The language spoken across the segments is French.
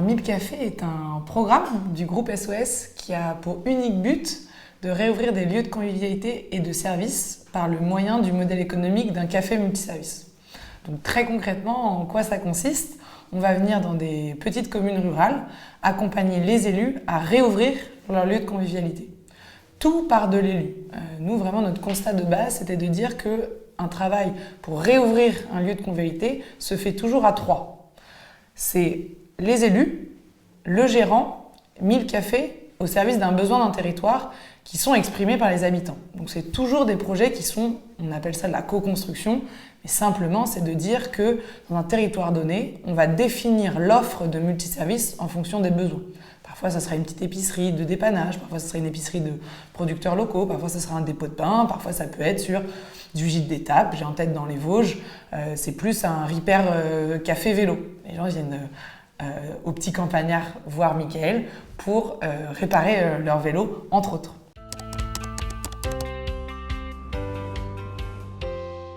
1000 Cafés est un programme du groupe SOS qui a pour unique but de réouvrir des lieux de convivialité et de service par le moyen du modèle économique d'un café multiservice. Donc très concrètement, en quoi ça consiste ? On va venir dans des petites communes rurales accompagner les élus à réouvrir leur lieu de convivialité. Tout part de l'élu. Nous, vraiment, notre constat de base, c'était de dire qu'un travail pour réouvrir un lieu de convivialité se fait toujours à 3. C'est les élus, le gérant, 1000 Cafés au service d'un besoin d'un territoire qui sont exprimés par les habitants. Donc c'est toujours des projets qui sont, on appelle ça de la co-construction, mais simplement c'est de dire que dans un territoire donné, on va définir l'offre de multiservices en fonction des besoins. Parfois ça sera une petite épicerie de dépannage, parfois ça sera une épicerie de producteurs locaux, parfois ça sera un dépôt de pain, parfois ça peut être sur du gîte d'étape. J'ai en tête dans les Vosges, c'est plus un Repair café vélo. Les gens viennent au petit campagnard voir Mickaël pour réparer leur vélo, entre autres.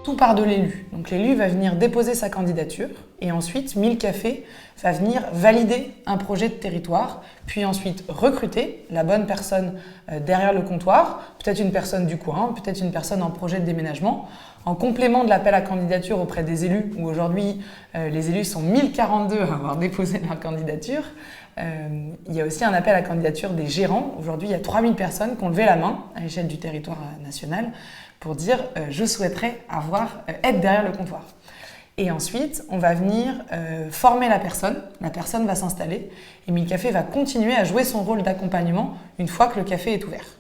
Tout part de l'élu. Donc l'élu va venir déposer sa candidature et ensuite 1000 Cafés va venir valider un projet de territoire, puis ensuite recruter la bonne personne derrière le comptoir, peut-être une personne du coin, peut-être une personne en projet de déménagement, en complément de l'appel à candidature auprès des élus, où aujourd'hui les élus sont 1042 à avoir déposé leur candidature. Il y a aussi un appel à candidature des gérants. Aujourd'hui, il y a 3000 personnes qui ont levé la main à l'échelle du territoire national pour dire je souhaiterais être derrière le comptoir. Et ensuite, on va venir former la personne va s'installer et 1000 Cafés va continuer à jouer son rôle d'accompagnement une fois que le café est ouvert.